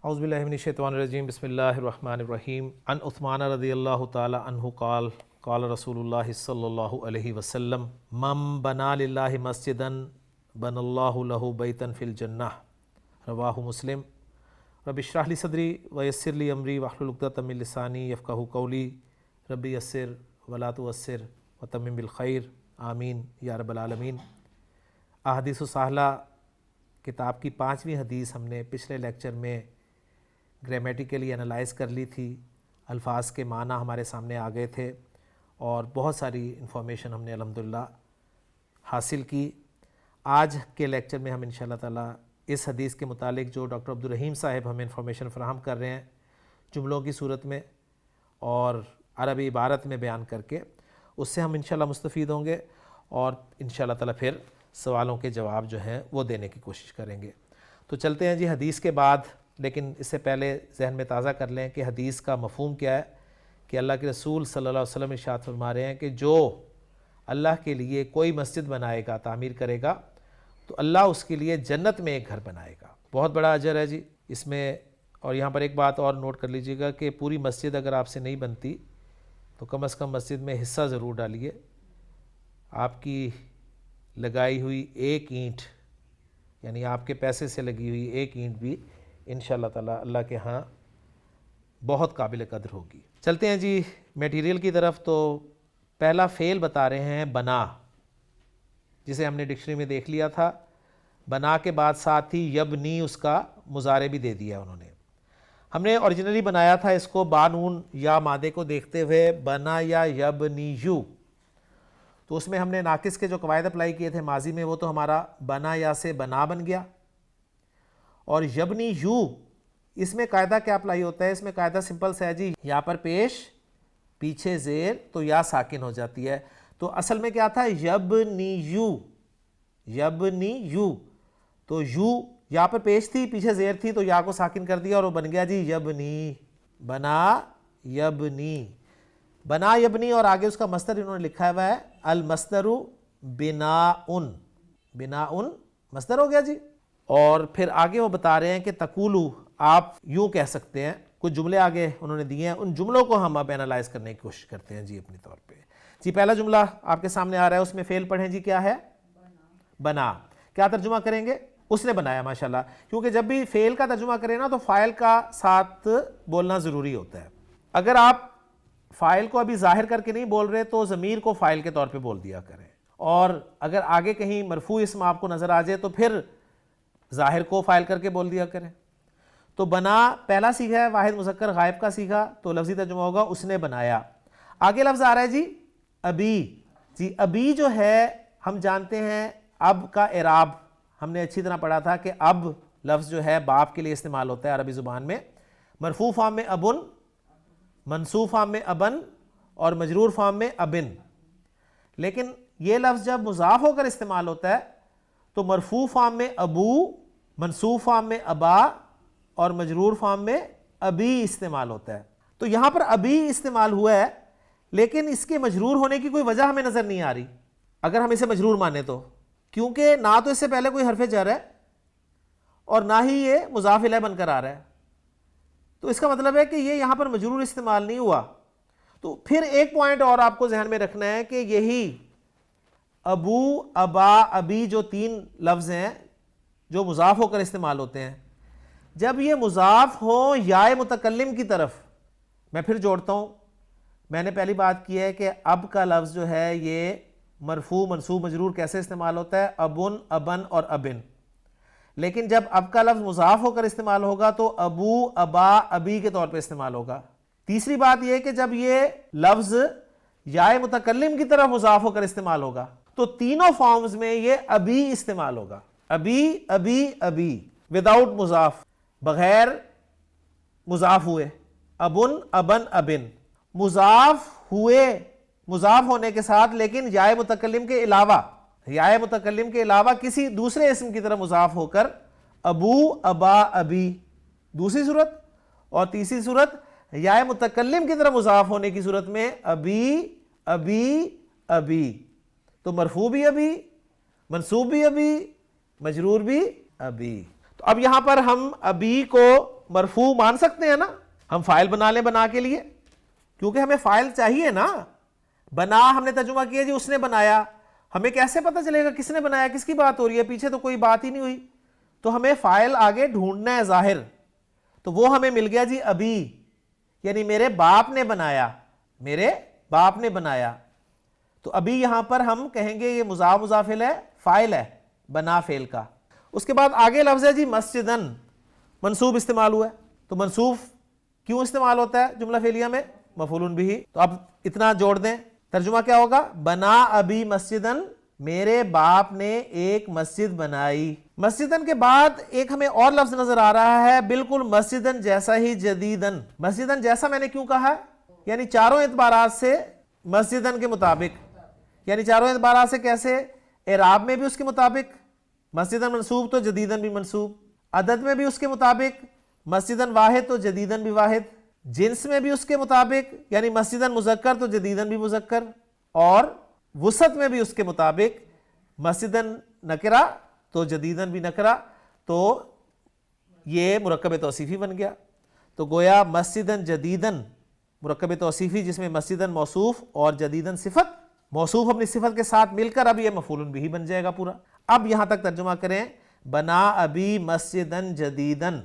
اعوذ باللہ من الشیطان الرجیم بسم اللہ الرحمن الرحیم عن عثمان رضی اللہ تعالی عنہ قال قال رسول اللہ صلی اللہ علیہ وسلم من بنا للہ مسجدا بن اللہ لہ بیتا فی الجنہ رواہ مسلم رب اشرح لی صدری ویسر لی امری واحلل عقدۃ من لسانی یفقہوا قولی رب یسر ولا تعسر وتمم بالخیر آمین یا رب العالمین۔ احادیث الصحلہ کتاب کی 5ویں حدیث ہم نے پچھلے لیکچر میں گرامیٹیکلی انالائز کر لی تھی، الفاظ کے معنی ہمارے سامنے آ گئے تھے اور بہت ساری انفارمیشن ہم نے الحمدللہ حاصل کی۔ آج کے لیکچر میں ہم انشاءاللہ تعالیٰ اس حدیث کے متعلق جو ڈاکٹر عبدالرحیم صاحب ہمیں انفارمیشن فراہم کر رہے ہیں جملوں کی صورت میں اور عربی عبارت میں بیان کر کے، اس سے ہم انشاءاللہ مستفید ہوں گے اور انشاءاللہ تعالیٰ پھر سوالوں کے جواب جو ہیں وہ دینے کی کوشش کریں گے۔ تو چلتے ہیں جی حدیث کے بعد، لیکن اس سے پہلے ذہن میں تازہ کر لیں کہ حدیث کا مفہوم کیا ہے کہ اللہ کے رسول صلی اللہ علیہ وسلم ارشاد فرما رہے ہیں کہ جو اللہ کے لیے کوئی مسجد بنائے گا، تعمیر کرے گا، تو اللہ اس کے لیے جنت میں ایک گھر بنائے گا۔ بہت بڑا اجر ہے جی اس میں۔ اور یہاں پر ایک بات اور نوٹ کر لیجئے گا کہ پوری مسجد اگر آپ سے نہیں بنتی تو کم از کم مسجد میں حصہ ضرور ڈالیے۔ آپ کی لگائی ہوئی ایک اینٹ، یعنی آپ کے پیسے سے لگی ہوئی ایک اینٹ بھی انشاءاللہ تعالیٰ اللہ کے ہاں بہت قابل قدر ہوگی۔ چلتے ہیں جی میٹیریل کی طرف۔ تو پہلا فعل بتا رہے ہیں بنا، جسے ہم نے ڈکشنری میں دیکھ لیا تھا۔ بنا کے بعد ساتھ ہی یبنی اس کا مضارع بھی دے دیا انہوں نے۔ ہم نے اوریجنلی بنایا تھا اس کو بانون یا مادے کو دیکھتے ہوئے بنا یا یبنی یو، تو اس میں ہم نے ناقص کے جو قواعد اپلائی کیے تھے ماضی میں، وہ تو ہمارا بنا یا سے بنا بن گیا۔ اور یبنی یو، اس میں قاعدہ کیا اپلائی ہوتا ہے؟ اس میں قاعدہ سمپل سا ہے جی، یا پر پیش پیچھے زیر تو یا ساکن ہو جاتی ہے۔ تو اصل میں کیا تھا؟ یبنی یو، یبنی یو، تو یو یا پر پیش تھی، پیچھے زیر تھی، تو یا کو ساکن کر دیا اور وہ بن گیا جی یبنی، بنا یبنی، بنا یبنی۔ اور آگے اس کا مصدر انہوں نے لکھا ہوا ہے المصدر بناؤن، بناؤن مصدر ہو گیا جی۔ اور پھر آگے وہ بتا رہے ہیں کہ تقولو، آپ یوں کہہ سکتے ہیں۔ کچھ جملے آگے انہوں نے دیے ہیں، ان جملوں کو ہم اب اینالائز کرنے کی کوشش کرتے ہیں جی اپنی طور پہ۔ جی پہلا جملہ آپ کے سامنے آ رہا ہے، اس میں فعل پڑھیں جی، کیا ہے؟ بنا۔ کیا ترجمہ کریں گے؟ اس نے بنایا، ماشاءاللہ، کیونکہ جب بھی فعل کا ترجمہ کریں نا تو فاعل کا ساتھ بولنا ضروری ہوتا ہے۔ اگر آپ فاعل کو ابھی ظاہر کر کے نہیں بول رہے تو ضمیر کو فاعل کے طور پہ بول دیا کریں، اور اگر آگے کہیں مرفوع اسم آپ کو نظر آ جائے تو پھر ظاہر کو فاعل کر کے بول دیا کریں۔ تو بنا پہلا صیغہ ہے، واحد مذکر غائب کا صیغہ، تو لفظی ترجمہ ہوگا اس نے بنایا۔ آگے لفظ آ رہا ہے جی ابی۔ جی ابی جو ہے ہم جانتے ہیں اب کا اعراب ہم نے اچھی طرح پڑھا تھا کہ اب لفظ جو ہے باپ کے لیے استعمال ہوتا ہے عربی زبان میں، مرفوع فارم میں ابن، منصوب فارم میں ابن اور مجرور فارم میں ابن۔ لیکن یہ لفظ جب مضاف ہو کر استعمال ہوتا ہے تو مرفوع فارم میں ابو، منصوب فارم میں ابا اور مجرور فارم میں ابی استعمال ہوتا ہے۔ تو یہاں پر ابی استعمال ہوا ہے، لیکن اس کے مجرور ہونے کی کوئی وجہ ہمیں نظر نہیں آ رہی اگر ہم اسے مجرور مانے تو، کیونکہ نہ تو اس سے پہلے کوئی حرف جر ہے اور نہ ہی یہ مضاف الیہ بن کر آ رہا ہے۔ تو اس کا مطلب ہے کہ یہ یہاں پر مجرور استعمال نہیں ہوا۔ تو پھر ایک پوائنٹ اور آپ کو ذہن میں رکھنا ہے کہ یہی ابو، ابا، ابی جو تین لفظ ہیں جو مضاف ہو کر استعمال ہوتے ہیں، جب یہ مضاف ہو یا متکلم کی طرف، میں پھر جوڑتا ہوں، میں نے پہلی بات کی ہے کہ اب کا لفظ جو ہے یہ مرفوع، منصوب، مجرور کیسے استعمال ہوتا ہے؟ ابن، ابن اور ابن۔ لیکن جب اب کا لفظ مضاف ہو کر استعمال ہوگا تو ابو، ابا، ابی کے طور پہ استعمال ہوگا۔ تیسری بات یہ کہ جب یہ لفظ یا متکلم کی طرف مضاف ہو کر استعمال ہوگا تو تینوں فارمز میں یہ ابی استعمال ہوگا، ابی، ابی، ابی، وداؤٹ مضاف، بغیر مضاف ہوئے، ابن، ابن، ابن، مضاف ہوئے، مضاف ہونے کے ساتھ لیکن یا متکلم کے علاوہ، یا متکلم کے علاوہ کسی دوسرے اسم کی طرف مضاف ہو کر ابو، ابا، ابی، دوسری صورت۔ اور تیسری صورت یا متکلم کی طرف مضاف ہونے کی صورت میں ابی، ابی، ابی، تو مرفوع بھی ابی، منصوب بھی ابی، مجرور بھی ابی۔ تو اب یہاں پر ہم ابی کو مرفوع مان سکتے ہیں نا, ہم فاعل بنا لیں بنا کے لیے, کیونکہ ہمیں فاعل چاہیے نا. بنا ہم نے ترجمہ کیا جی اس نے بنایا, ہمیں کیسے پتہ چلے گا کس نے بنایا, کس کی بات ہو رہی ہے, پیچھے تو کوئی بات ہی نہیں ہوئی, تو ہمیں فاعل آگے ڈھونڈنا ہے ظاہر. تو وہ ہمیں مل گیا جی ابھی, یعنی میرے باپ نے بنایا, میرے باپ نے بنایا. تو ابھی یہاں پر ہم کہیں گے یہ مضاف مضاف الیہ ہے, فاعل ہے بنا فعل کا. اس کے بعد آگے لفظ ہے جی مسجدن, منصوب استعمال ہوا ہے. تو منصوب کیوں استعمال ہوتا ہے جملہ فعلیہ میں؟ مفعول بہ. تو اب اتنا جوڑ دیں, ترجمہ کیا ہوگا؟ بنا ابی مسجدن, میرے باپ نے ایک مسجد بنائی. مسجدن کے بعد ایک ہمیں اور لفظ نظر آ رہا ہے بالکل مسجدن جیسا ہی, جدیدن. مسجدن جیسا میں نے کیوں کہا ہے؟ یعنی چاروں اعتبارات سے مسجدن کے مطابق, یعنی چاروں اعتبارات سے کیسے؟ اعراب میں بھی اس کے مطابق مسجدن منصوب تو جدیدن بھی منصوب, عدد میں بھی اس کے مطابق مسجدن واحد تو جدیدن بھی واحد, جنس میں بھی اس کے مطابق یعنی مسجدن مذکر تو جدیدن بھی مذکر, اور وسعت میں بھی اس کے مطابق مسجدن نکرہ تو جدیدن بھی نکرہ. تو یہ مرکب توصیفی بن گیا. تو گویا مسجدن جدیدن مرکب توصیفی جس میں مسجدن موصوف اور جدیدن صفت, موصوف اپنی صفت کے ساتھ مل کر اب یہ مفعول بہ بن جائے گا پورا. اب یہاں تک ترجمہ کریں, بنا ابی مسجدن جدیدن,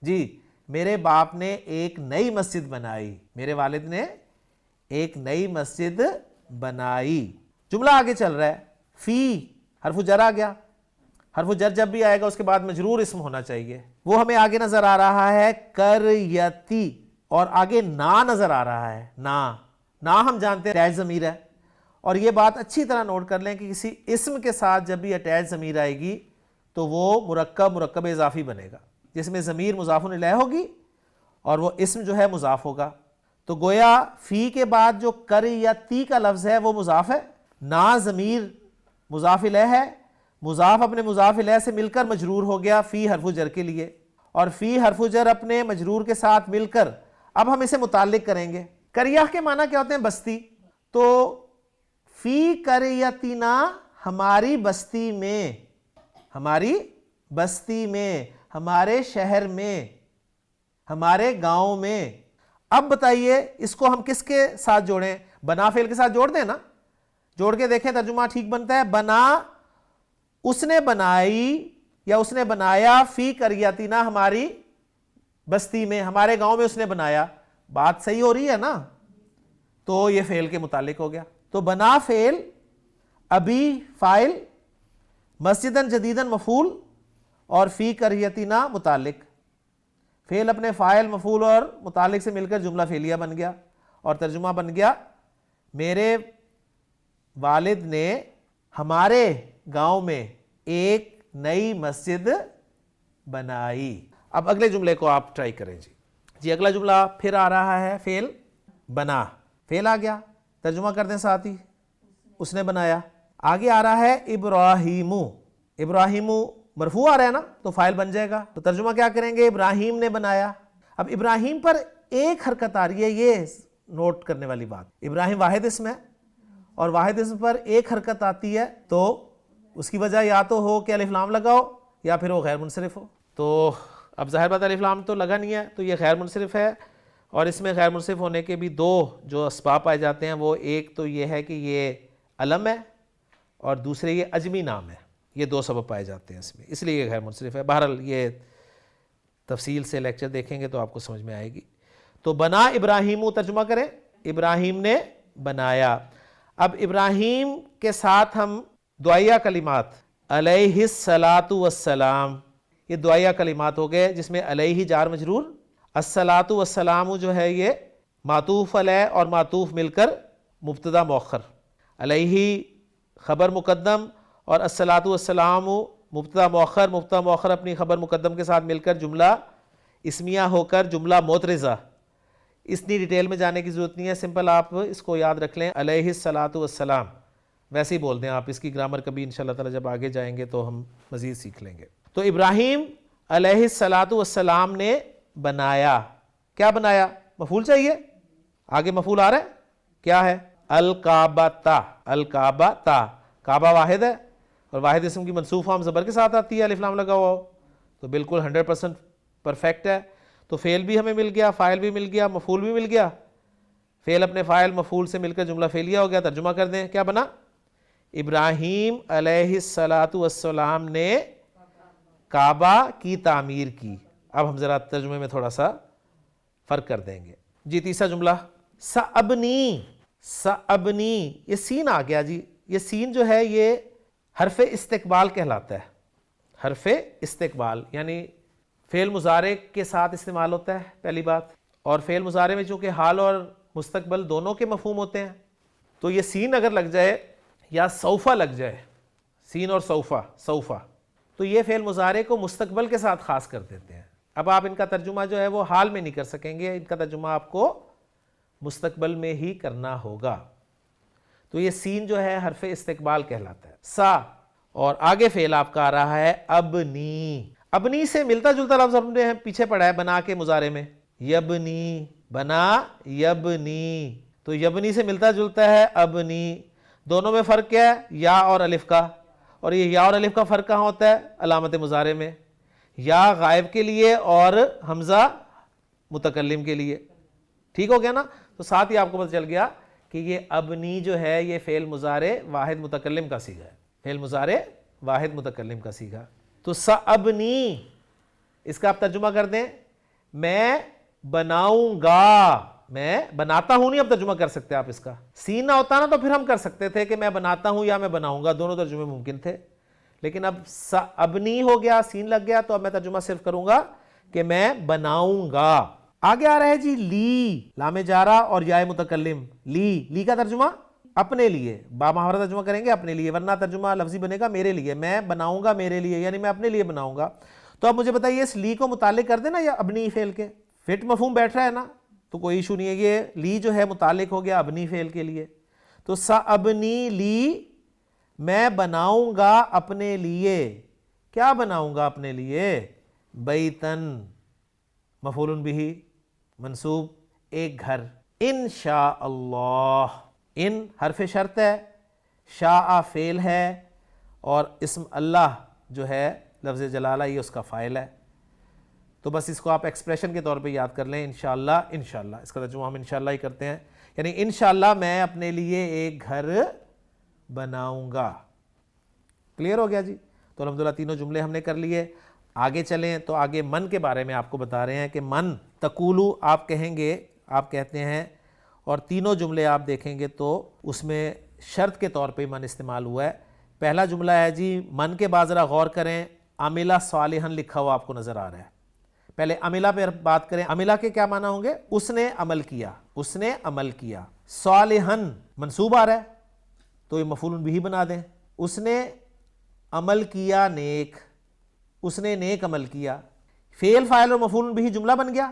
جی میرے باپ نے ایک نئی مسجد بنائی, میرے والد نے ایک نئی مسجد بنائی. جملہ آگے چل رہا ہے, فی حرف جر آ گیا. حرف جر جب بھی آئے گا اس کے بعد مجرور اسم ہونا چاہیے, وہ ہمیں آگے نظر آ رہا ہے قریتی, اور آگے نا نظر آ رہا ہے. نا ہم جانتے ہیں اٹیچ ضمیر ہے, اور یہ بات اچھی طرح نوٹ کر لیں کہ کسی اسم کے ساتھ جب بھی اٹیچ ضمیر آئے گی تو وہ مرکب اضافی بنے گا, جس میں ضمیر مضاف الیہ ہوگی اور وہ اسم جو ہے مضاف ہوگا. تو گویا فی کے بعد جو قریتی کا لفظ ہے وہ مضاف ہے, نا ضمیر مضاف الیہ ہے, مضاف اپنے مضاف الیہ سے مل کر مجرور ہو گیا فی حرف جر کے لیے, اور فی حرف جر اپنے مجرور کے ساتھ مل کر اب ہم اسے متعلق کریں گے. قریہ کے معنی کیا ہوتے ہیں؟ بستی. تو فی قریتنا, ہماری بستی میں, ہماری بستی میں, ہمارے شہر میں, ہمارے گاؤں میں. اب بتائیے اس کو ہم کس کے ساتھ جوڑیں؟ بنا فعل کے ساتھ جوڑ دیں نا, جوڑ کے دیکھیں ترجمہ ٹھیک بنتا ہے. بنا اس نے بنائی یا اس نے بنایا, فی قریتنا ہماری بستی میں, ہمارے گاؤں میں اس نے بنایا. بات صحیح ہو رہی ہے نا؟ تو یہ فعل کے متعلق ہو گیا. تو بنا فعل, ابی فاعل, مسجدن جدیدن مفعول, اور فی قریتنا متعلق. فعل اپنے فاعل مفعول اور متعلق سے مل کر جملہ فعلیہ بن گیا, اور ترجمہ بن گیا میرے والد نے ہمارے گاؤں میں ایک نئی مسجد بنائی. اب اگلے جملے کو آپ ٹرائی کریں جی. اگلا جملہ پھر آ رہا ہے فعل بنا, فعل آ گیا, ترجمہ کر دیں ساتھ ہی, اس نے بنایا. آگے آ رہا ہے ابراہیمو, ابراہیمو مرفوع آ رہا ہے نا, تو فاعل بن جائے گا. تو ترجمہ کیا کریں گے؟ ابراہیم نے بنایا. اب ابراہیم پر ایک حرکت آ رہی ہے, یہ نوٹ کرنے والی بات. ابراہیم واحد اسم ہے, اور واحد اسم پر ایک حرکت آتی ہے تو اس کی وجہ یا تو ہو کہ الف لام لگاؤ یا پھر وہ غیر منصرف ہو. تو اب ظاہر بات الف لام تو لگا نہیں ہے, تو یہ غیر منصرف ہے. اور اس میں غیر منصرف ہونے کے بھی دو جو اسباب پائے جاتے ہیں, وہ ایک تو یہ ہے کہ یہ علم ہے, اور دوسرے یہ عجمی نام ہے. یہ دو سبب پائے جاتے ہیں اس میں, اس لیے یہ غیر منصرف ہے. بہرحال یہ تفصیل سے لیکچر دیکھیں گے تو آپ کو سمجھ میں آئے گی. تو بنا ابراہیم, ترجمہ کریں ابراہیم نے بنایا. اب ابراہیم کے ساتھ ہم دعائیہ کلمات علیہ الصلاۃ والسلام, یہ دعائیہ کلمات ہو گئے جس میں علیہ جار مجرور, الصلاۃ والسلام جو ہے یہ معطوف علیہ اور معطوف مل کر مبتدا مؤخر, علیہ خبر مقدم اور الصلاۃ والسلام مبتدا مؤخر. مبتدا مؤخر اپنی خبر مقدم کے ساتھ مل کر جملہ اسمیہ ہو کر جملہ معترضہ. اتنی ڈیٹیل میں جانے کی ضرورت نہیں ہے, سمپل آپ اس کو یاد رکھ لیں علیہ الصلاۃ والسلام, ویسے ہی بول دیں آپ. اس کی گرامر کبھی انشاءاللہ تعالی جب آگے جائیں گے تو ہم مزید سیکھ لیں گے. تو ابراہیم علیہ الصلاۃ والسلام نے بنایا. کیا بنایا؟ مفعول چاہیے, آگے مفعول آ رہا ہے, کیا ہے؟ الکعبۃ. الکعبۃ, کعبہ واحد ہے, اور واحد اسم کی منصوب فارم زبر کے ساتھ آتی ہے الف لام لگا ہوا ہو, تو بالکل 100% پرفیکٹ ہے. تو فعل بھی ہمیں مل گیا، فاعل بھی مل گیا، مفعول بھی مل گیا. فعل اپنے فاعل مفعول سے مل کر جملہ فعلیہ ہو گیا. ترجمہ کر دیں، کیا بنا؟ ابراہیم علیہ الصلاۃ والسلام نے کعبہ کی تعمیر کی. اب ہم ذرا ترجمے میں تھوڑا سا فرق کر دیں گے. جی تیسرا جملہ سأبنی. سأبنی، یہ سین آ گیا جی. یہ سین جو ہے یہ حرف استقبال کہلاتا ہے. حرف استقبال یعنی فعل مضارع کے ساتھ استعمال ہوتا ہے پہلی بات، اور فعل مضارع میں چونکہ حال اور مستقبل دونوں کے مفہوم ہوتے ہیں، تو یہ سین اگر لگ جائے یا سوفا لگ جائے، سین اور سوفا، تو یہ فعل مضارع کو مستقبل کے ساتھ خاص کر دیتے ہیں. اب آپ ان کا ترجمہ جو ہے وہ حال میں نہیں کر سکیں گے، ان کا ترجمہ آپ کو مستقبل میں ہی کرنا ہوگا. تو یہ سین جو ہے حرف استقبال کہلاتا ہے. سا، اور آگے فعل آپ کا آ رہا ہے ابنی. ابنی سے ملتا جلتا لفظ ہم نے پیچھے پڑھا ہے بنا کے مضارع میں، یبنی، بنا یبنی. تو یبنی سے ملتا جلتا ہے ابنی. دونوں میں فرق کیا ہے؟ یا اور الف کا. اور یہ یا اور الف کا فرق کہاں ہوتا ہے؟ علامت مضارع میں. یا غائب کے لیے اور حمزہ متکلم کے لیے. ٹھیک ہو گیا نا؟ تو ساتھ ہی آپ کو پتہ چل گیا کہ یہ ابنی جو ہے یہ فعل مضارع واحد متکلم کا صیغہ ہے. فعل مضارع واحد متکلم کا صیغہ. تو سأبنی، اس کا آپ ترجمہ کر دیں، میں بناؤں گا. میں بناتا ہوں نہیں اب ترجمہ کر سکتے آپ اس کا. سین نہ ہوتا نا تو پھر ہم کر سکتے تھے کہ میں بناتا ہوں یا میں بناؤں گا، دونوں ترجمے ممکن تھے. لیکن اب سأبنی ہو گیا، سین لگ گیا، تو اب میں ترجمہ صرف کروں گا کہ میں بناؤں گا. آگے آ رہا ہے جی لی، لام جارہ اور یا متکلم. لی کا ترجمہ اپنے لیے، با محاورہ ترجمہ کریں گے اپنے لیے، ورنہ ترجمہ لفظی بنے گا میرے لیے. میں بناؤں گا میرے لیے، یعنی میں اپنے لیے بناؤں گا. تو اب مجھے بتائیے اس لی کو متعلق کر دینا یا ابنی فعل کے؟ فٹ مفہوم بیٹھ رہا ہے نا، تو کوئی ایشو نہیں ہے. یہ لی جو ہے متعلق ہو گیا ابنی فعل کے لیے. تو سأبنی لی، میں بناؤں گا اپنے لیے. کیا بناؤں گا اپنے لیے؟ بیتن، مفعول بہ منصوب، ایک گھر. انشاءاللہ، ان حرف شرط ہے، شاء فعل ہے، اور اسم اللہ جو ہے لفظ جلالہ یہ اس کا فاعل ہے. تو بس اس کو آپ ایکسپریشن کے طور پہ یاد کر لیں، انشاءاللہ. انشاءاللہ اس کا ترجمہ ہم انشاءاللہ ہی کرتے ہیں، یعنی انشاءاللہ میں اپنے لیے ایک گھر بناؤں گا. کلیئر ہو گیا جی؟ تو الحمدللہ تینوں جملے ہم نے کر لیے. آگے چلیں تو آگے من کے بارے میں آپ کو بتا رہے ہیں کہ من تقولو آپ کہیں گے، آپ کہتے ہیں، اور تینوں جملے آپ دیکھیں گے تو اس میں شرط کے طور پہ من استعمال ہوا ہے. پہلا جملہ ہے جی من کے بعد ذرا غور کریں، عملہ صالحاً لکھا ہوا آپ کو نظر آ رہا ہے. پہلے عملہ پہ بات کریں. عملہ کے کیا معنی ہوں گے؟ اس نے عمل کیا، اس نے عمل کیا. صالحاً منصوب آ رہا ہے تو یہ مفعول بہ بنا دیں. اس نے عمل کیا نیک، اس نے نیک عمل کیا. فعل فاعل اور مفعول بہ جملہ بن گیا.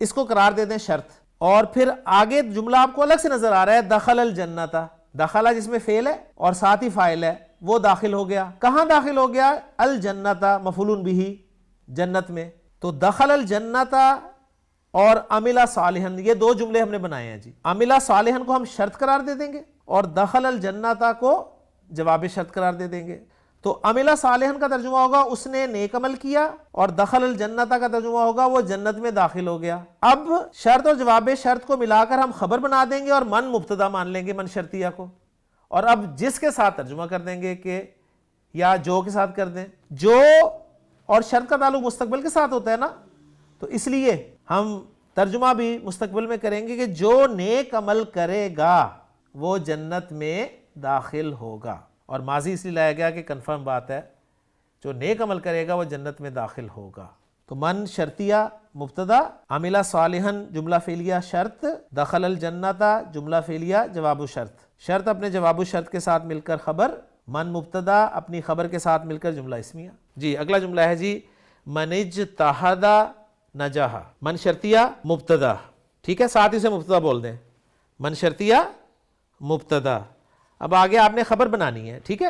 اس کو قرار دے دیں شرط. اور پھر آگے جملہ آپ کو الگ سے نظر آ رہا ہے، دخل الجنت. دخلہ جس میں فعل ہے اور ساتھ ہی فاعل ہے، وہ داخل ہو گیا. کہاں داخل ہو گیا؟ الجنت، مفعول بہ جنت میں. تو دخل الجنت اور عملہ صالحاً، یہ دو جملے ہم نے بنائے ہیں جی. عملہ صالحاً کو ہم شرط قرار دے دیں گے اور دخل الجنت کو جواب شرط قرار دے دیں گے. تو عملہ صالحاً کا ترجمہ ہوگا اس نے نیک عمل کیا، اور دخل الجنت کا ترجمہ ہوگا وہ جنت میں داخل ہو گیا. اب شرط اور جواب شرط کو ملا کر ہم خبر بنا دیں گے اور من مبتدا مان لیں گے، من شرطیہ کو. اور اب جس کے ساتھ ترجمہ کر دیں گے کہ یا جو کے ساتھ کر دیں. جو اور شرط کا تعلق مستقبل کے ساتھ ہوتا ہے نا، تو اس لیے ہم ترجمہ بھی مستقبل میں کریں گے کہ جو نیک عمل کرے گا وہ جنت میں داخل ہوگا. اور ماضی اس لیے لایا گیا کہ کنفرم بات ہے، جو نیک عمل کرے گا وہ جنت میں داخل ہوگا. تو من شرطیہ مبتدا، عملہ صالحاً جملہ فعلیہ شرط، دخل الجنت جملہ فعلیہ جواب شرط. شرط اپنے جواب شرط کے ساتھ مل کر خبر، من مبتدا اپنی خبر کے ساتھ مل کر جملہ اسمیہ. جی اگلا جملہ ہے جی من اجتہد نجح. من شرطیہ مبتدا، ٹھیک ہے، ساتھ ہی سے مبتدا بول دیں، من شرطیہ مبتدا. اب آگے آپ نے خبر بنانی ہے، ٹھیک ہے.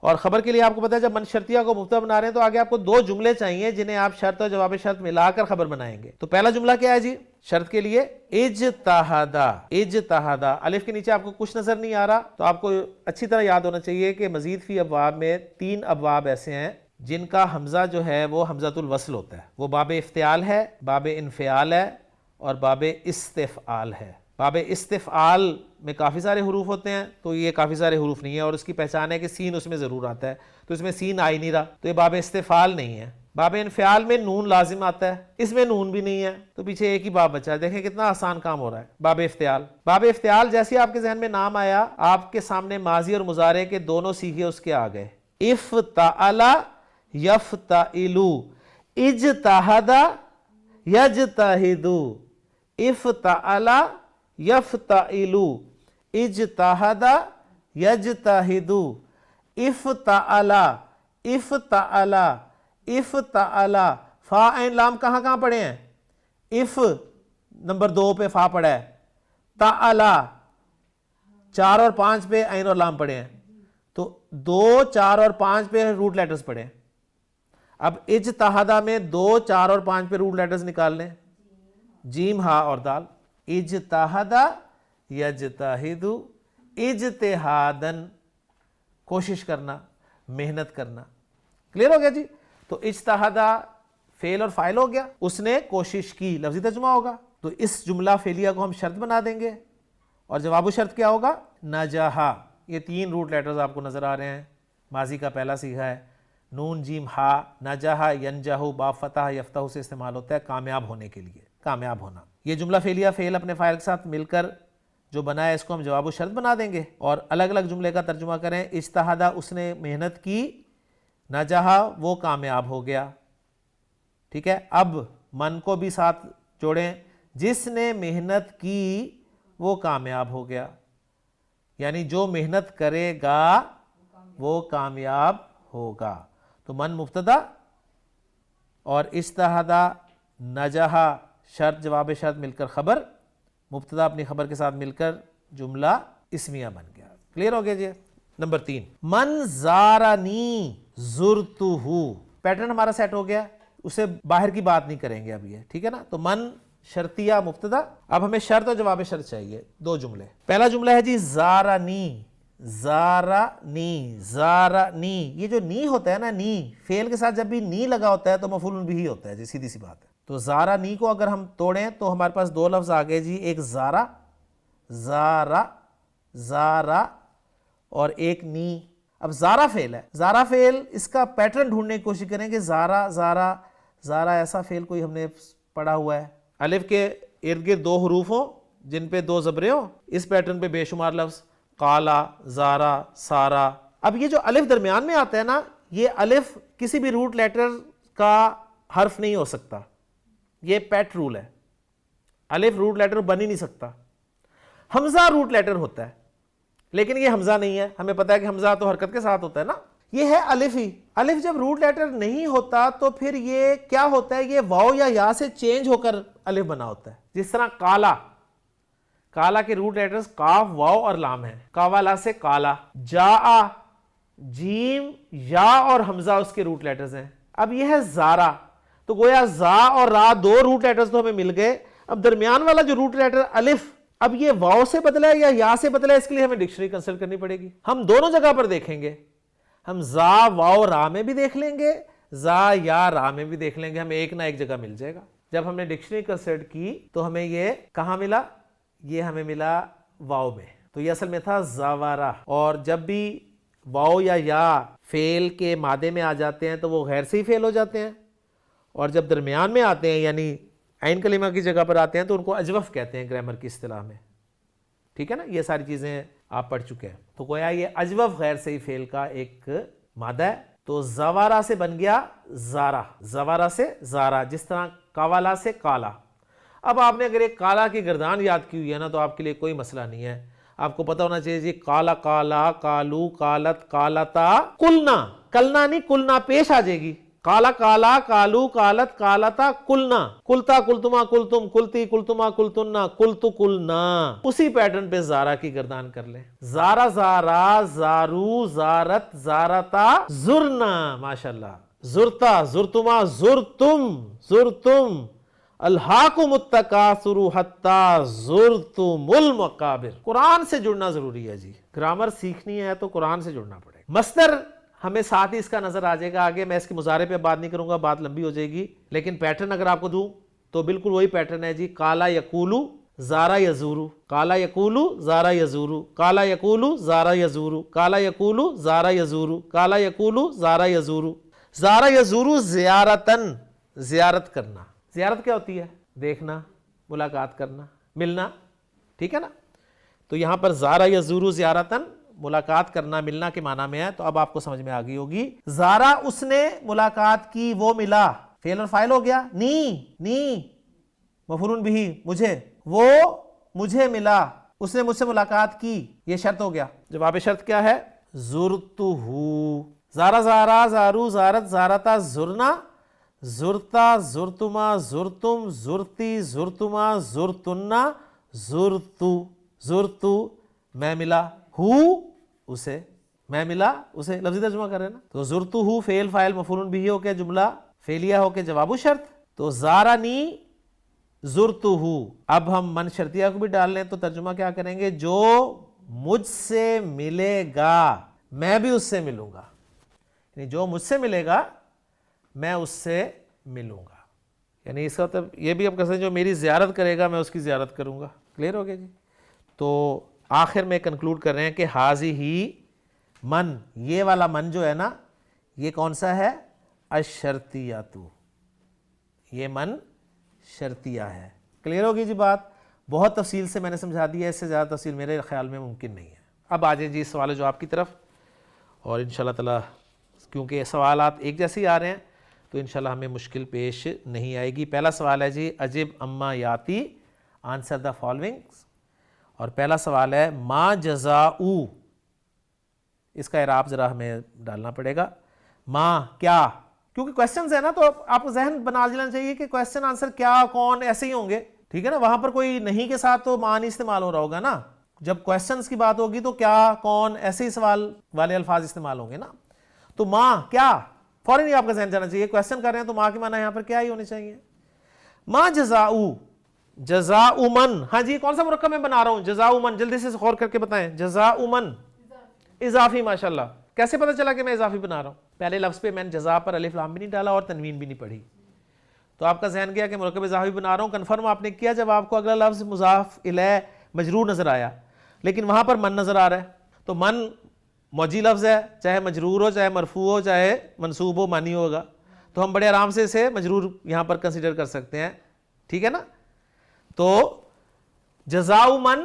اور خبر کے لیے آپ کو پتا ہے جب من شرطیہ کو مبتدا بنا رہے ہیں تو آگے آپ کو دو جملے چاہیے جنہیں آپ شرط اور جواب شرط ملا کر خبر بنائیں گے. تو پہلا جملہ کیا ہے جی شرط کے لیے؟ اجتہدا. اجتہدا، الف کے نیچے آپ کو کچھ نظر نہیں آ رہا تو آپ کو اچھی طرح یاد ہونا چاہیے کہ مزید فی ابواب میں 3 ابواب ایسے ہیں جن کا حمزہ جو ہے وہ حمزۃ الوصل ہوتا ہے، وہ باب افتعال ہے، باب انفعال ہے اور باب استفعال ہے۔ باب استفعال میں کافی سارے حروف ہوتے ہیں، تو یہ کافی سارے حروف نہیں ہے، اور اس کی پہچان ہے کہ سین اس میں ضرور آتا ہے، تو اس میں سین آ ہی نہیں رہا، تو یہ باب استفعال نہیں ہے۔ باب انفعال میں نون لازم آتا ہے، اس میں نون بھی نہیں ہے، تو پیچھے ایک ہی باب بچا ہے۔ دیکھیں کتنا آسان کام ہو رہا ہے۔ باب افتعال، باب افتعال جیسے آپ کے ذہن میں نام آیا، آپ کے سامنے ماضی اور مضارع کے دونوں صیغے اس کے آ گئے۔ افتعل یفتعل، اجتہد یجتہد، افتعل یفتعل، اجتہد یجتہد، افتعل افتعل افتعل۔ فا عین لام کہاں کہاں پڑھے ہیں؟ اف نمبر 2 پہ فا پڑھا ہے، تعلا 4 اور 5 پہ عین اور لام پڑھے ہیں، تو 2 4 اور 5 پہ روٹ لیٹرز پڑھے ہیں۔ اب اجتہادہ میں 2 4 اور 5 پہ روٹ لیٹرز نکال لیں، جیم ہا اور دال۔ اجتہادہ یجتہد، اجتہادن کوشش کرنا، محنت کرنا۔ کلیئر ہو گیا جی؟ تو اجتہادہ فعل اور فاعل ہو گیا، اس نے کوشش کی، لفظی ترجمہ ہوگا۔ تو اس جملہ فعلیہ کو ہم شرط بنا دیں گے، اور جواب و شرط کیا ہوگا؟ نجحا۔ یہ 3 روٹ لیٹرز آپ کو نظر آ رہے ہیں، ماضی کا پہلا صیغہ ہے، نون جیم ہا، نجحا ینجح، با فتح یفتح سے استعمال ہوتا ہے کامیاب ہونے کے لیے، کامیاب ہونا۔ یہ جملہ فعلیہ فعل اپنے فاعل کے ساتھ مل کر جو بنا ہے، اس کو ہم جواب و شرط بنا دیں گے، اور الگ الگ جملے کا ترجمہ کریں۔ اجتہادہ اس نے محنت کی، نجحا وہ کامیاب ہو گیا۔ ٹھیک ہے، اب من کو بھی ساتھ جوڑیں، جس نے محنت کی وہ کامیاب ہو گیا، یعنی جو محنت کرے گا وہ کامیاب ہوگا۔ تو من مبتدا اور اجتہادہ نجحا شرط جواب شرط مل کر خبر، مبتدا اپنی خبر کے ساتھ مل کر جملہ اسمیہ بن گیا۔ کلیئر ہو گیا جی؟ نمبر 3، من زارنی زرتہ، پیٹرن ہمارا سیٹ ہو گیا، اسے باہر کی بات نہیں کریں گے اب یہ، ٹھیک ہے نا؟ تو من شرطیہ مبتدا، اب ہمیں شرط اور جواب شرط چاہیے، 2 جملے۔ پہلا جملہ ہے جی زارنی، زارنی، زارنی، یہ جو نی ہوتا ہے نا، نی فعل کے ساتھ جب بھی نی لگا ہوتا ہے تو مفعول بھی ہی ہوتا ہے جی، سیدھی سی بات ہے۔ تو زارنی کو اگر ہم توڑیں تو ہمارے پاس 2 لفظ آگئے جی، ایک زارا، زارا، زارا، اور ایک نی۔ اب زارا فعل ہے، زارا فعل، اس کا پیٹرن ڈھونڈنے کی کوشش کریں کہ زارا، زارا، زارا ایسا فعل کوئی ہم نے پڑھا ہوا ہے، الف کے ارد گرد 2 حروف ہوں جن پہ 2 زبریں ہوں، اس پیٹرن پہ بے شمار لفظ، قالا، زارا، سارا۔ اب یہ جو الف درمیان میں آتا ہے نا، یہ الف کسی بھی روٹ لیٹر کا حرف نہیں ہو سکتا، یہ پیٹ رول ہے، الف روٹ لیٹر بن ہی نہیں سکتا۔ حمزہ روٹ لیٹر ہوتا ہے، لیکن یہ حمزہ نہیں ہے، ہمیں پتا ہے کہ حمزہ تو حرکت کے ساتھ ہوتا ہے نا، یہ ہے الف ہی۔ الف جب روٹ لیٹر نہیں ہوتا تو پھر یہ کیا ہوتا ہے؟ یہ واو یا یا سے چینج ہو کر الف بنا ہوتا ہے۔ جس طرح کالا، کالا کے روٹ لیٹرز قاف، واو اور لام ہیں، کاوالا سے کالا۔ جاء، جیم، یا اور حمزہ اس کے روٹ لیٹرز ہیں۔ اب یہ ہے زارا، تو گویا زا اور را 2 روٹ لیٹرز تو ہمیں مل گئے۔ اب درمیان والا جو روٹ لیٹر الف، اب یہ واو سے بدلا ہے یا سے بدلا ہے، اس کے لیے ہمیں ڈکشنری کنسلٹ کرنی پڑے گی۔ ہم دونوں جگہ پر دیکھیں گے، ہم زا واو را میں بھی دیکھ لیں گے، زا یا را میں بھی دیکھ لیں گے، ہمیں ایک نہ ایک جگہ مل جائے گا۔ جب ہم نے ڈکشنری کنسلٹ کی تو ہمیں یہ کہاں ملا؟ یہ ہمیں ملا واو میں، تو یہ اصل میں تھا زاوارا۔ اور جب بھی واو یا فعل کے مادے میں آ جاتے ہیں تو وہ غیر صحیح فعل ہو جاتے ہیں، اور جب درمیان میں آتے ہیں یعنی عین کلمہ کی جگہ پر آتے ہیں تو ان کو اجوف کہتے ہیں گرامر کی اصطلاح میں، ٹھیک ہے نا؟ یہ ساری چیزیں آپ پڑھ چکے ہیں۔ تو گویا یہ اجوف غیر صحیح فعل کا ایک مادہ ہے، تو زوارا سے بن گیا زارا، زوارا سے زارا، جس طرح کاوالا سے کالا۔ اب آپ نے اگر ایک کالا کی گردان یاد کی ہوئی ہے نا تو آپ کے لیے کوئی مسئلہ نہیں ہے، آپ کو پتہ ہونا چاہیے جی کالا، کالا، کالو، کالت، کالتا، کلنا، کلنا نہیں کلنا پیش آ جائے گی، کالا، کالا، کالو، کالت، کالتا، کلنا، کلتا، کلتما، کلتم، کلتی، کلتما، کلتنا، کلتو، کلنا۔ اسی پیٹرن پہ زارا کی گردان کر لیں، زارا، زارا، زارو، زارت، زارتا، زرنا، ماشاءاللہ، زرتا، زرتما، زرتم، زرتم، الہاکم التکاثر حتی زرتم المقابر۔ قرآن سے جڑنا ضروری ہے جی، گرامر سیکھنی ہے تو قرآن سے جڑنا پڑے گا۔ مصدر ہمیں ساتھ ہی اس کا نظر آ جائے گا آگے. میں اس کے مضارع پہ بات نہیں کروں گا, بات لمبی ہو جائے گی, لیکن پیٹرن اگر آپ کو دوں تو بالکل وہی پیٹرن ہے جی. کالا یقولو زارا یزورو, کالا یقولو زارا یزورو, کالا یقولو زارا یزورو, کالا یقولو زارا یزورو, کالا یقولو زارا یزورو. زارا یزورو زیارتن, زیارت کرنا. زیارت کیا ہوتی ہے؟ دیکھنا, ملاقات کرنا, ملنا, ٹھیک ہے نا. تو یہاں پر زارا یزورو زیارتن ملاقات کرنا, ملنا کے معنی میں ہے. تو اب آپ کو سمجھ میں آ گئی ہوگی. زارا اس نے ملاقات کی, وہ ملا, فعل اور فاعل ہو گیا. نی مفعول بھی مجھے, وہ مجھے ملا, اس نے مجھ سے ملاقات کی, یہ شرط ہو گیا. جواب شرط کیا ہے؟ زرتہ. زارا زارا, زارو زارت, زارتا زرنا, زرتا زرتما, زرتم زرتی, زرتما زرتنا, زرتو زرتو میں ملا, اسے, میں ملا اسے, لفظی ترجمہ کر رہے ہیں نا. تو زرتو فعل فاعل مفعول بھی ہو کے جملہ فعلیہ ہو کے جواب شرط. تو زارنی زرتو. اب ہم من شرطیہ کو بھی ڈال لیں تو ترجمہ کیا کریں گے؟ جو مجھ سے ملے گا میں بھی اس سے ملوں گا. یعنی جو مجھ سے ملے گا میں اس سے ملوں گا. یعنی اس کا مطلب یہ بھی آپ کہہ سکتے ہیں جو میری زیارت کرے گا میں اس کی زیارت کروں گا. کلیئر ہو گیا جی؟ تو آخر میں کنکلوڈ کر رہے ہیں کہ حاضی ہی من, یہ والا من جو ہے نا یہ کون سا ہے؟ الشرطیاتو, یہ من شرطیہ ہے. کلیئر ہوگی جی بات؟ بہت تفصیل سے میں نے سمجھا دیا ہے, اس سے زیادہ تفصیل میرے خیال میں ممکن نہیں ہے. اب آ جائیں جی سوال جواب کی طرف, اور انشاءاللہ تعالی کیونکہ سوالات ایک جیسے ہی آ رہے ہیں تو انشاءاللہ ہمیں مشکل پیش نہیں آئے گی. پہلا سوال ہے جی عجب اما یاتی, آنسر دا فالوئنگ. اور پہلا سوال ہے ما جزاؤ, اس کا اعراب ذرا ہمیں ڈالنا پڑے گا. ما کیا, کیونکہ کویسچنز ہیں نا تو آپ کو ذہن بنا لینا چاہیے کہ کویسچن آنسر کیا کون ایسے ہی ہوں گے, ٹھیک ہے نا. وہاں پر کوئی نہیں کے ساتھ تو ما نہیں استعمال ہو رہا ہوگا نا. جب کویسچنز کی بات ہوگی تو کیا کون ایسے ہی سوال والے الفاظ استعمال ہوں گے نا. تو ما کیا فوراً ہی آپ کا ذہن جانا چاہیے, کویسچن کر رہے ہیں تو ما کے معنی یہاں پر کیا ہی ہونے چاہیے. ما جزاؤ, جزاؤ من, ہاں جی کون سا مرکب میں بنا رہا ہوں؟ جزاؤ من, جلدی سے غور کر کے بتائیں. جزاؤ من اضافی, ماشاءاللہ. کیسے پتہ چلا کہ میں اضافی بنا رہا ہوں؟ پہلے لفظ پہ میں نے جزا پر الف لام بھی نہیں ڈالا اور تنوین بھی نہیں پڑھی, تو آپ کا ذہن گیا کہ مرکب اضافی بنا رہا ہوں. کنفرم آپ نے کیا جب آپ کو اگلا لفظ مضاف الیہ مجرور نظر آیا, لیکن وہاں پر من نظر آ رہا ہے. تو من موجی لفظ ہے, چاہے مجرور ہو چاہے مرفوع ہو چاہے منصوب ہو, مانی ہوگا. تو ہم بڑے آرام سے اسے مجرور یہاں پر کنسیڈر کر سکتے ہیں, ٹھیک ہے نا. تو جزاؤ من,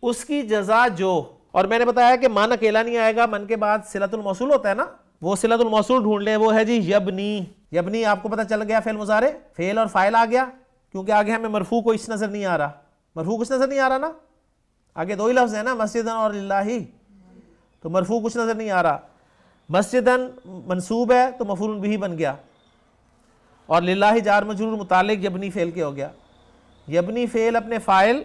اس کی جزا جو, اور میں نے بتایا کہ من اکیلا نہیں آئے گا, من کے بعد صلۃ الموصول ہوتا ہے نا, وہ صلۃ الموصول ڈھونڈ لیں, وہ ہے جی یبنی. یبنی آپ کو پتہ چل گیا فعل مضارع, فعل اور فاعل آ گیا, کیونکہ آگے ہمیں مرفوع کو اس نظر نہیں آ رہا. مرفوع کچھ نظر نہیں آ رہا نا, آگے دو ہی لفظ ہیں نا, مسجدن اور للہ, تو مرفوع کچھ نظر نہیں آ رہا. مسجدن منصوب ہے تو مفعول بھی بن گیا, اور للہ جار مجرور متعلق یبنی فعل کے ہو گیا. یبنی فعل اپنے فاعل,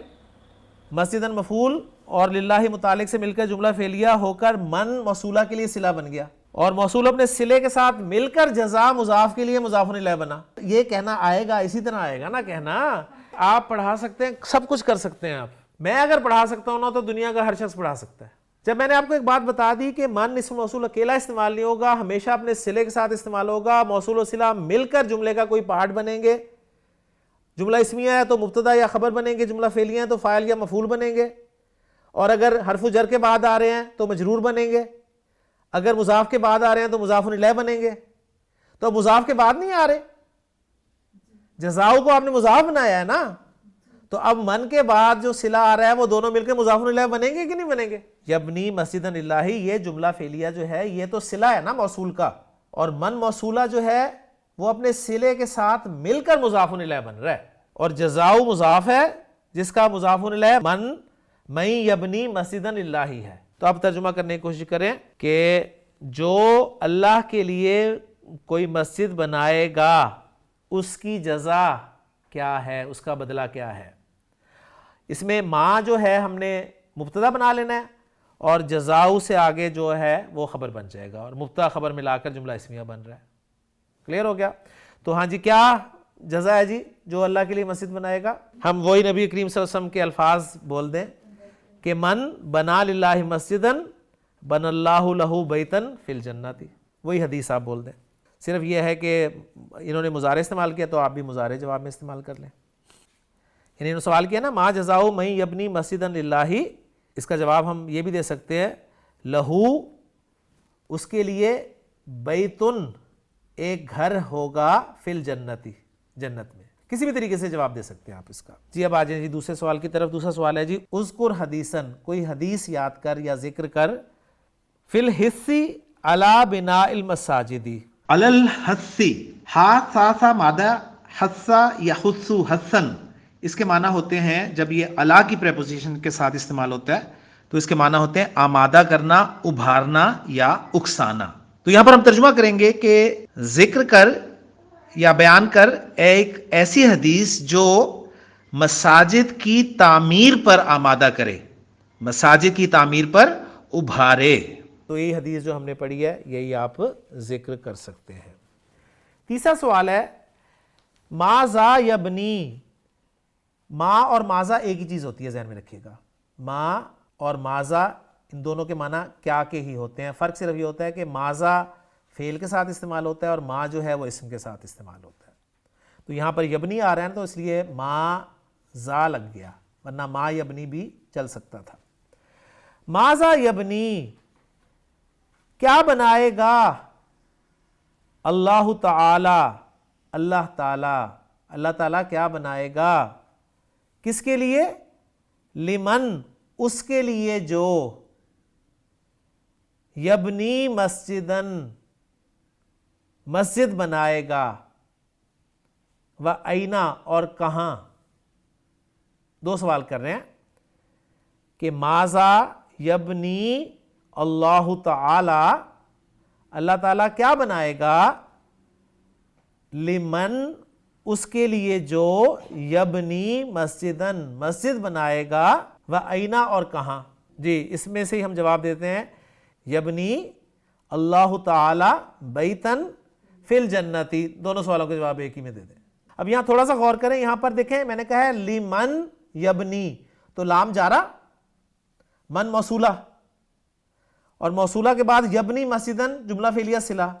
مسجدن مفعول اور للہ متعلق سے مل کر جملہ فعلیہ ہو کر من موصولہ کے لیے صلہ بن گیا, اور موصول اپنے صلے کے ساتھ مل کر جزا مضاف کے لیے مضاف الیہ بنا. یہ کہنا آئے گا, اسی طرح آئے گا نا کہنا. آپ پڑھا سکتے ہیں, سب کچھ کر سکتے ہیں آپ. میں اگر پڑھا سکتا ہوں نا تو دنیا کا ہر شخص پڑھا سکتا ہے. جب میں نے آپ کو ایک بات بتا دی کہ من اسم موصول اکیلا استعمال نہیں ہوگا, ہمیشہ اپنے صلے کے ساتھ استعمال ہوگا, موصول و صلہ مل کر جملے کا کوئی پارٹ بنیں گے. جملہ اسمیہ ہے تو مبتدا یا خبر بنیں گے, جملہ فعلیہ ہے تو فاعل یا مفعول بنیں گے, اور اگر حرف جر کے بعد آ رہے ہیں تو مجرور بنیں گے, اگر مضاف کے بعد آ رہے ہیں تو مضاف الیہ بنیں گے. تو مضاف کے بعد نہیں آ رہے, جزاؤ کو آپ نے مضاف بنایا ہے نا, تو اب من کے بعد جو صلہ آ رہا ہے وہ دونوں مل کے مضاف الیہ بنیں گے کہ نہیں بنیں گے؟ یبنی مسجدن للہ, یہ جملہ فعلیہ جو ہے یہ تو صلہ ہے نا موصول کا, اور من موصولہ جو ہے وہ اپنے صلے کے ساتھ مل کر مضاف الیہ بن رہا ہے, اور جزاؤ مضاف ہے جس کا مضاف الیہ من یبنی مسجدن للہ ہے. تو اب ترجمہ کرنے کی کوشش کریں کہ جو اللہ کے لیے کوئی مسجد بنائے گا اس کی جزا کیا ہے, اس کا بدلہ کیا ہے. اس میں ما جو ہے ہم نے مبتدا بنا لینا ہے, اور جزاؤ سے آگے جو ہے وہ خبر بن جائے گا, اور مبتدا خبر ملا کر جملہ اسمیہ بن رہا ہے. کلیئر ہو گیا؟ تو ہاں جی کیا جزا ہے جی جو اللہ کے لیے مسجد بنائے گا؟ ہم وہی نبی کریم صلی اللہ علیہ وسلم کے الفاظ بول دیں کہ من بنا للہ مسجدن بن اللہ لہ بیتن فی الجنت. وہی حدیث آپ بول دیں. صرف یہ ہے کہ انہوں نے مضارع استعمال کیا تو آپ بھی مضارع جواب میں استعمال کر لیں. یعنی انہوں نے سوال کیا نا ما جزاؤ من یبنی مسجدا للہ، اس کا جواب ہم یہ بھی دے سکتے ہیں لہو، اس کے لیے بیتن، ایک گھر ہوگا فی الجنتی، جنت میں. کسی بھی طریقے سے جواب دے سکتے ہیں آپ اس کا. جی اب آ جائیں جی دوسرے سوال کی طرف. دوسرا سوال ہے جی اذکر حدیثن، کوئی حدیث یاد کر یا ذکر کر، فی الحثی علی بناء المساجدی. علی الحثی، ہا سا سا مادہ حسا یا خصو حسن، اس کے معنی ہوتے ہیں جب یہ علا کی پریپوزیشن کے ساتھ استعمال ہوتا ہے تو اس کے معنی ہوتے ہیں آمادہ کرنا، ابھارنا یا اکسانا. تو یہاں پر ہم ترجمہ کریں گے کہ ذکر کر یا بیان کر ایک ایسی حدیث جو مساجد کی تعمیر پر آمادہ کرے، مساجد کی تعمیر پر ابھارے. تو یہی حدیث جو ہم نے پڑھی ہے یہی آپ ذکر کر سکتے ہیں. تیسرا سوال ہے ماذا یبنی. ماں اور ماذا ایک ہی چیز ہوتی ہے، ذہن میں رکھیے گا. ماں اور ماذا ان دونوں کے معنی کیا کے ہی ہوتے ہیں. فرق صرف یہ ہوتا ہے کہ ماذا فعل کے ساتھ استعمال ہوتا ہے اور ماں جو ہے وہ اسم کے ساتھ استعمال ہوتا ہے. تو یہاں پر یبنی آ رہا ہے تو اس لیے ماں زا لگ گیا، ورنہ ماں یبنی بھی چل سکتا تھا. ماذا یبنی، کیا بنائے گا اللہ تعالی، اللہ تعالی، اللہ تعالیٰ کیا بنائے گا، کس کے لیے، لمن، اس کے لیے جو، یبنی مسجدن، مسجد بنائے گا، و اینا، اور کہاں. دو سوال کر رہے ہیں کہ ماذا یبنی اللہ تعالی، اللہ تعالیٰ کیا بنائے گا، لمن، اس کے لیے جو، یبنی مسجدن، مسجد بنائے گا، و اینا، اور کہاں. جی اس میں سے ہی ہم جواب دیتے ہیں یبنی اللہ تعالی بیتن فی الجنتی. دونوں سوالوں کے جواب ایک ہی میں دے دیں. اب یہاں تھوڑا سا غور کریں، یہاں پر دیکھیں میں نے کہا ہے لمن یبنی، تو لام جارا، من موصولہ، اور موصولہ کے بعد یبنی مسجدن جملہ فعلیہ صلہ،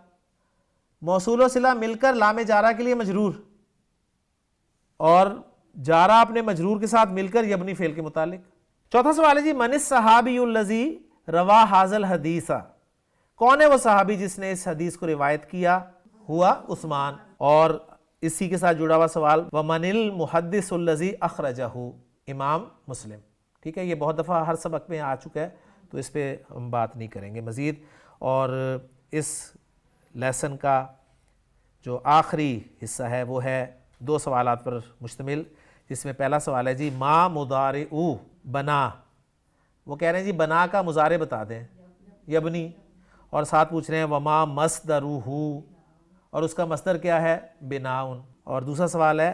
موصول و صلہ مل کر لام جارہ کے لیے مجرور، اور جارہ اپنے مجرور کے ساتھ مل کر یبنی فعل کے متعلق. چوتھا سوال ہے جی من الصحابی الذی روا ھذا الحدیث، کون ہے وہ صحابی جس نے اس حدیث کو روایت کیا، ہوا عثمان. اور اسی کے ساتھ جڑا ہوا سوال ومن المحدث الذی اخرجہ، امام مسلم. ٹھیک ہے، یہ بہت دفعہ ہر سبق میں آ چکا ہے تو اس پہ ہم بات نہیں کریں گے مزید. اور اس لیسن کا جو آخری حصہ ہے وہ ہے دو سوالات پر مشتمل، جس میں پہلا سوال ہے جی ما مضارع بنا، وہ کہہ رہے ہیں جی بنا کا مضارع بتا دیں، یبنی، اور ساتھ پوچھ رہے ہیں وما مصدرہ، اور اس کا مصدر کیا ہے، بناؤن. اور دوسرا سوال ہے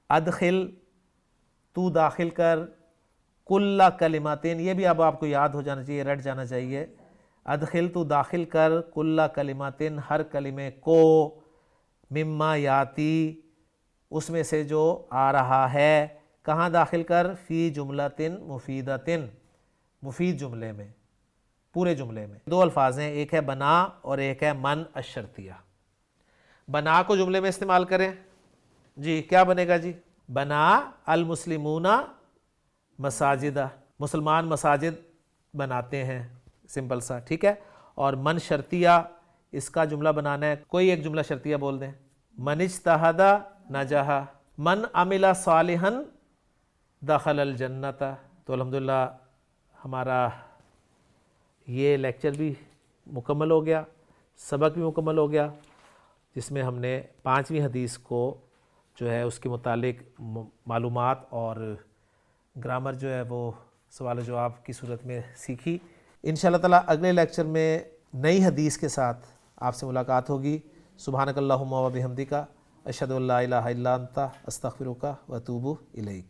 ادخل، تو داخل کر، کل کلماتین، یہ بھی اب آپ کو یاد ہو جانا چاہیے، رٹ جانا چاہیے. ادخل، تو داخل کر، کل کلماتین، ہر کلمے کو، مما یاتی، اس میں سے جو آ رہا ہے، کہاں داخل کر، فی جملتن مفیدتن، مفید جملے میں، پورے جملے میں. دو الفاظ ہیں، ایک ہے بنا اور ایک ہے من الشرطیہ. بنا کو جملے میں استعمال کریں. جی کیا بنے گا جی، بنا المسلمون مساجدہ، مسلمان مساجد بناتے ہیں، سمپل سا. ٹھیک ہے. اور من شرطیہ، اس کا جملہ بنانا ہے، کوئی ایک جملہ شرطیہ بول دیں. من اجتہد نجح، من عمل صالحا دخل الجنت. تو الحمدللہ ہمارا یہ لیکچر بھی مکمل ہو گیا، سبق بھی مکمل ہو گیا، جس میں ہم نے 5ویں حدیث کو جو ہے اس کے متعلق معلومات اور گرامر جو ہے وہ سوال و جواب کی صورت میں سیکھی. انشاءاللہ تعالی اگلے لیکچر میں نئی حدیث کے ساتھ آپ سے ملاقات ہوگی. سبحانک اللہم و بحمدک، اشہد ان لا الہ الا انت، استغفرک و اتوب الیک.